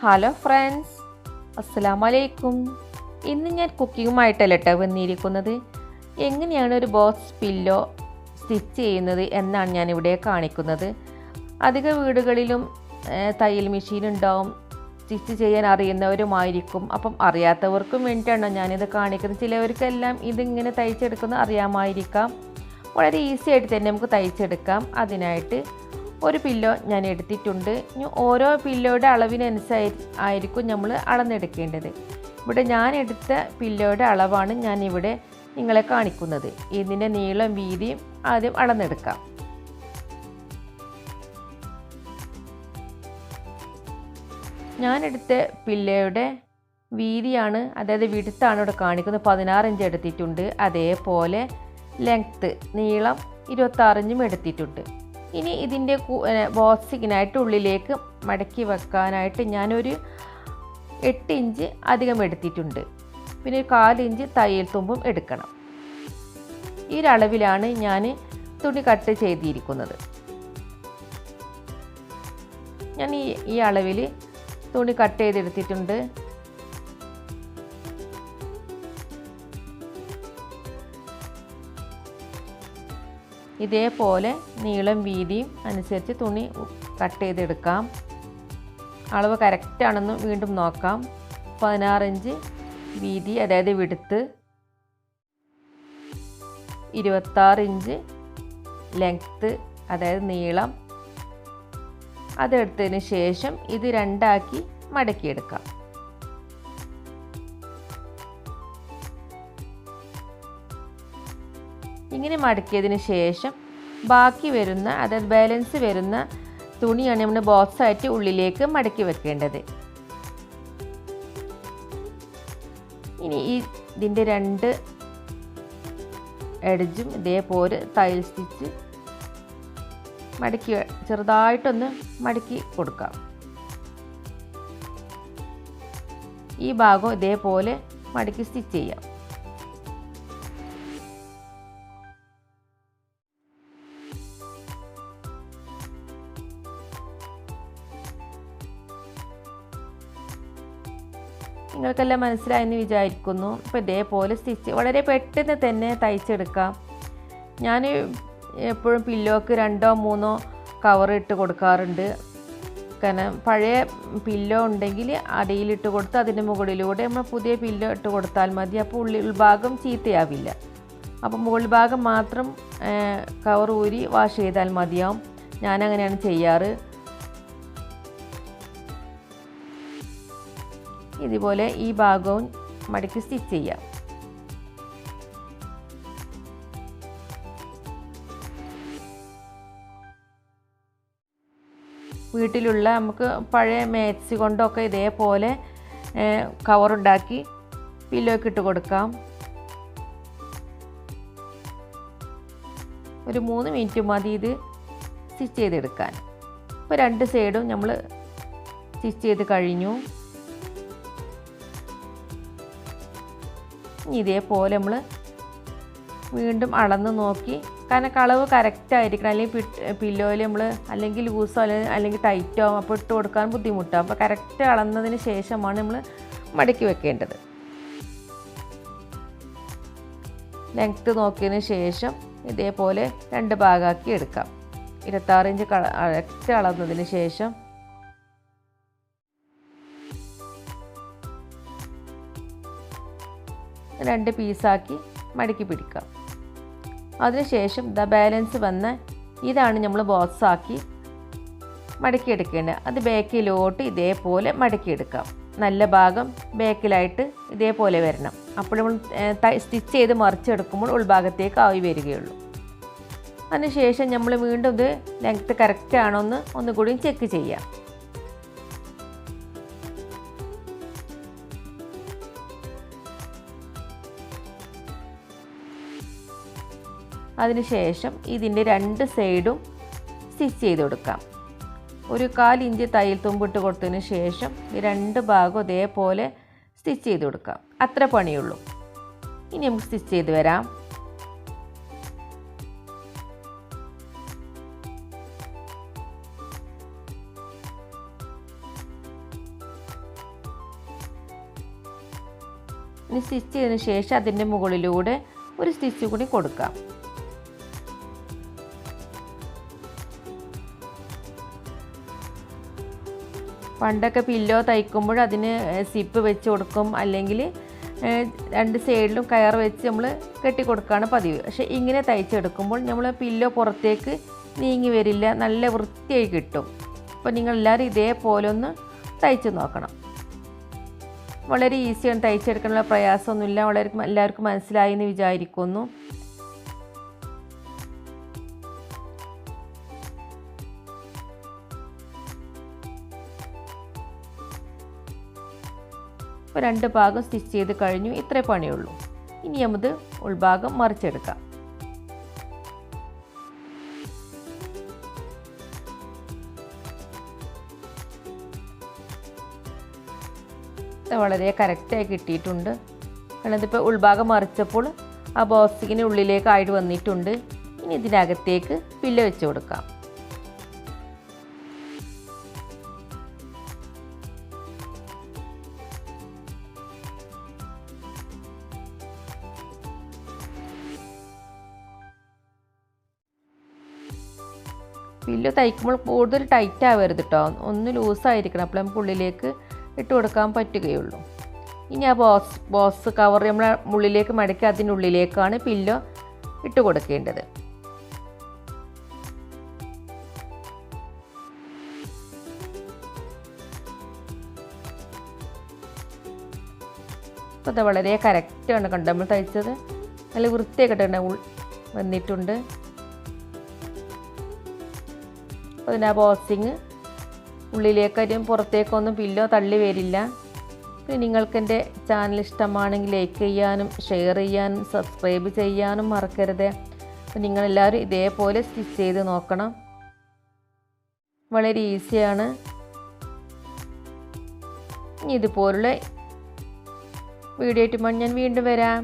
Hello friends, അസ്സലാമലൈക്കും. ഇന്ന് ഞാൻ കുക്കിങ്ങുമായിട്ടല്ല കേട്ടോ വന്നിരിക്കുന്നത്. എങ്ങനെയാണ് ഒരു ബോക്സ് പില്ലോ സ്റ്റിച്ച് ചെയ്യുന്നത് എന്നാണ് ഞാനിവിടെ കാണിക്കുന്നത്. അധിക വീടുകളിലും തയ്യൽ മെഷീൻ ഉണ്ടാവും, സ്റ്റിച്ച് ചെയ്യാൻ അറിയുന്നവരുമായിരിക്കും. അപ്പം അറിയാത്തവർക്കും വേണ്ടിയിട്ടാണോ ഞാനിത് കാണിക്കുന്നത്. ചിലവർക്കെല്ലാം ഇതിങ്ങനെ തയ്ച്ചെടുക്കുന്നത് അറിയാമായിരിക്കാം. വളരെ ഈസി ആയിട്ട് തന്നെ നമുക്ക് തയ്ച്ചെടുക്കാം. അതിനായിട്ട് ഒരു പില്ലോ ഞാൻ എടുത്തിട്ടുണ്ട്. ഇനി ഓരോ പില്ലോയുടെ അളവിനനുസരിച്ചായിരിക്കും നമ്മൾ അളന്നെടുക്കേണ്ടത്. ഇവിടെ ഞാൻ എടുത്ത പില്ലോയുടെ അളവാണ് ഞാനിവിടെ നിങ്ങളെ കാണിക്കുന്നത്. ഇതിൻ്റെ നീളം വീതിയും ആദ്യം അളന്നെടുക്കാം. ഞാനെടുത്ത പില്ലോയുടെ വീതിയാണ്, അതായത് വിടുത്താണ് ഇവിടെ കാണിക്കുന്നത്. 16 ഇഞ്ച് എടുത്തിട്ടുണ്ട്. അതേപോലെ ലെങ്ത്ത് നീളം 26 ഇഞ്ചും എടുത്തിട്ടുണ്ട്. ഇനി ഇതിൻ്റെ ബോക്സിങ്ങിനായിട്ട് ഉള്ളിലേക്ക് മടക്കി വെക്കാനായിട്ട് ഞാനൊരു 8 ഇഞ്ച് അധികം എടുത്തിട്ടുണ്ട്. പിന്നെ ഒരു 1/4 ഇഞ്ച് തയ്യൽ തുമ്പും എടുക്കണം. ഈ ഒരളവിലാണ് ഞാൻ തുണി കട്ട് ചെയ്തിരിക്കുന്നത്. ഞാൻ ഈ അളവിൽ തുണി കട്ട് ചെയ്തെടുത്തിട്ടുണ്ട്. ഇതേപോലെ നീളം വീതിയും അനുസരിച്ച് തുണി കട്ട് ചെയ്തെടുക്കാം. അളവ് കറക്റ്റാണെന്ന് വീണ്ടും നോക്കാം. 16 ഇഞ്ച് വീതി, അതായത് വിടുത്ത്, 26 ഇഞ്ച് ലെങ്ത്ത്, അതായത് നീളം. അതെടുത്തതിന് ശേഷം ഇത് രണ്ടാക്കി മടക്കിയെടുക്കാം. ഇങ്ങനെ മടക്കിയതിന് ശേഷം ബാക്കി വരുന്ന, അതായത് ബാലൻസ് വരുന്ന തുണിയാണ് നമ്മൾ ബോക്സായിട്ട് ഉള്ളിലേക്ക് മടക്കി വെക്കേണ്ടത്. ഇനി ഇതിൻ്റെ 2 എഡ്ജും ഇതേപോലെ തയ്യൽ സ്റ്റിച്ച് മടക്കി ചെറുതായിട്ടൊന്ന് മടക്കി കൊടുക്കാം. ഈ ഭാഗം ഇതേപോലെ മടക്കി സ്റ്റിച്ച് ചെയ്യാം. നിങ്ങൾക്കെല്ലാം മനസ്സിലായെന്ന് വിചാരിക്കുന്നു. അപ്പോൾ ഇതേപോലെ സ്റ്റിച്ച് വളരെ പെട്ടെന്ന് തന്നെ തയ്ച്ചെടുക്കാം. ഞാൻ എപ്പോഴും പില്ലോക്ക് 2 or 3 കവർ ഇട്ട് കൊടുക്കാറുണ്ട്. കാരണം പഴയ പില്ലോ ഉണ്ടെങ്കിൽ അടിയിലിട്ട് കൊടുത്ത് അതിൻ്റെ മുകളിലൂടെ നമ്മൾ പുതിയ പില്ലോ ഇട്ട് കൊടുത്താൽ മതി. അപ്പോൾ ഉൾഭാഗം ചീത്തയാവില്ല. അപ്പോൾ മുകൾ ഭാഗം മാത്രം കവർ ഊരി വാഷ് ചെയ്താൽ മതിയാവും. ഞാനങ്ങനെയാണ് ചെയ്യാറ്. ഇതുപോലെ ഈ ഭാഗവും മടക്കി സ്റ്റിച്ച് ചെയ്യാം. വീട്ടിലുള്ള നമുക്ക് പഴയ മാറ്റ്സ് കൊണ്ടൊക്കെ ഇതേപോലെ കവറുണ്ടാക്കി പില്ലോക്ക് ഇട്ട് കൊടുക്കാം. ഒരു 3 മിനിറ്റ് മതി ഇത് സ്റ്റിച്ച് ചെയ്തെടുക്കാൻ. ഇപ്പോൾ 2 സൈഡും നമ്മൾ സ്റ്റിച്ച് ചെയ്ത് കഴിഞ്ഞു. ഇതേപോലെ നമ്മൾ വീണ്ടും അളന്ന് നോക്കി, കാരണം അളവ് കറക്റ്റായിരിക്കണം. അല്ലെങ്കിൽ പില്ലോയിൽ നമ്മൾ അല്ലെങ്കിൽ ലൂസോ അല്ലെങ്കിൽ ടൈറ്റോ അപ്പോൾ ഇട്ട് കൊടുക്കാൻ ബുദ്ധിമുട്ടാകും. അപ്പോൾ കറക്റ്റ് അളന്നതിന് ശേഷമാണ് നമ്മൾ മടക്കി വെക്കേണ്ടത്. ലെങ്ത്ത് നോക്കിയതിന് ശേഷം ഇതേപോലെ 2 ഭാഗമാക്കി എടുക്കാം. 26 ഇഞ്ച് കറക്റ്റ് അളന്നതിന് ശേഷം രണ്ട് പീസാക്കി മടക്കി പിടിക്കാം. അതിനുശേഷം ബാലൻസ് വന്ന ഇതാണ് നമ്മൾ ബോക്സാക്കി മടക്കിയെടുക്കേണ്ടത്. അത് ബാക്കിലോട്ട് ഇതേപോലെ മടക്കിയെടുക്കാം. നല്ല ഭാഗം ബാക്കിലായിട്ട് ഇതേപോലെ വരണം. അപ്പോൾ നമ്മൾ സ്റ്റിച്ച് ചെയ്ത് മറിച്ചെടുക്കുമ്പോൾ ഉൾഭാഗത്തേക്ക് ആയി വരികയുള്ളൂ. അതിനുശേഷം നമ്മൾ വീണ്ടും ഇത് ലെങ്ത്ത് കറക്റ്റ് ആണോ എന്ന് ഒന്നുകൂടി ചെക്ക് ചെയ്യാം. അതിനുശേഷം ഇതിൻ്റെ 2 സൈഡും സ്റ്റിച്ച് ചെയ്ത് കൊടുക്കാം. ഒരു 1/4 ഇഞ്ച് തയ്യൽ തുമ്പിട്ട് കൊടുത്തതിന് ശേഷം ഈ 2 ഭാഗവും ഇതേപോലെ സ്റ്റിച്ച് ചെയ്ത് കൊടുക്കാം. അത്ര പണിയുള്ളൂ. ഇനി നമുക്ക് സ്റ്റിച്ച് ചെയ്ത് വരാം. ഇനി സ്റ്റിച്ച് ചെയ്തതിന് ശേഷം അതിൻ്റെ മുകളിലൂടെ ഒരു സ്റ്റിച്ച് കൂടി കൊടുക്കാം. പണ്ടൊക്കെ പില്ലോ തയ്ക്കുമ്പോൾ അതിന് സിപ്പ് വെച്ച് കൊടുക്കും, അല്ലെങ്കിൽ രണ്ട് സൈഡിലും കയർ വെച്ച് നമ്മൾ കെട്ടിക്കൊടുക്കുകയാണ് പതിവ്. പക്ഷേ ഇങ്ങനെ തയ്ച്ചെടുക്കുമ്പോൾ നമ്മൾ പില്ലോ പുറത്തേക്ക് നീങ്ങി വരില്ല, നല്ല വൃത്തിയായി കിട്ടും. അപ്പോൾ നിങ്ങളെല്ലാവരും ഇതേപോലെ ഒന്ന് തയ്ച്ച് നോക്കണം. വളരെ ഈസിയാണ് തയ്ച്ചെടുക്കാനുള്ള പ്രയാസമൊന്നുമില്ല. വളരെ എല്ലാവർക്കും മനസ്സിലായി എന്ന് വിചാരിക്കുന്നു. ഇപ്പോൾ 2 ഭാഗം സ്റ്റിച്ച് ചെയ്ത് കഴിഞ്ഞു. ഇത്രേ പണിയുള്ളൂ. ഇനി നമുക്ക് ഉൾഭാഗം മറിച്ചെടുക്കാം. വളരെ കറക്റ്റായി കിട്ടിയിട്ടുണ്ട്. കാരണം ഇതിപ്പോൾ ഉൾഭാഗം മറിച്ചപ്പോൾ ആ ബോക്സിന് ഉള്ളിലേക്കായിട്ട് വന്നിട്ടുണ്ട്. ഇനി ഇതിനകത്തേക്ക് പില്ലോ വെച്ച് കൊടുക്കാം. പില്ലോ തയ്ക്കുമ്പോൾ കൂടുതൽ ടൈറ്റ് ആവരുത് കേട്ടോ, ഒന്ന് ലൂസായിരിക്കണം. അപ്പോൾ നമുക്ക് ഉള്ളിലേക്ക് ഇട്ട് കൊടുക്കാൻ പറ്റുകയുള്ളൂ. ഇനി ആ ബോക്സ് കവർ നമ്മൾ ഉള്ളിലേക്ക് മടക്കി അതിനുള്ളിലേക്കാണ് പില്ലോ ഇട്ട് കൊടുക്കേണ്ടത്. അപ്പോൾ അത് വളരെ കറക്റ്റാണ് കണ്ടോ നമ്മൾ തയ്ച്ചത്. നല്ല വൃത്തിയായിട്ട് വന്നിട്ടുണ്ട്. അപ്പോൾ അതിൻ്റെ ആ ബോക്സിങ് ഉള്ളിലേക്കാരും പുറത്തേക്കൊന്നും പില്ലോ തള്ളി വരില്ല. പിന്നെ നിങ്ങൾക്ക് എൻ്റെ ചാനൽ ഇഷ്ടമാണെങ്കിൽ ലൈക്ക് ചെയ്യാനും ഷെയർ ചെയ്യാനും സബ്സ്ക്രൈബ് ചെയ്യാനും മറക്കരുത്. അപ്പോൾ നിങ്ങളെല്ലാവരും ഇതേപോലെ സ്റ്റിച്ച് ചെയ്ത് നോക്കണം. വളരെ ഈസിയാണ്. ഇതുപോലുള്ള വീഡിയോ ആയിട്ട് ഞാൻ വീണ്ടും വരാം.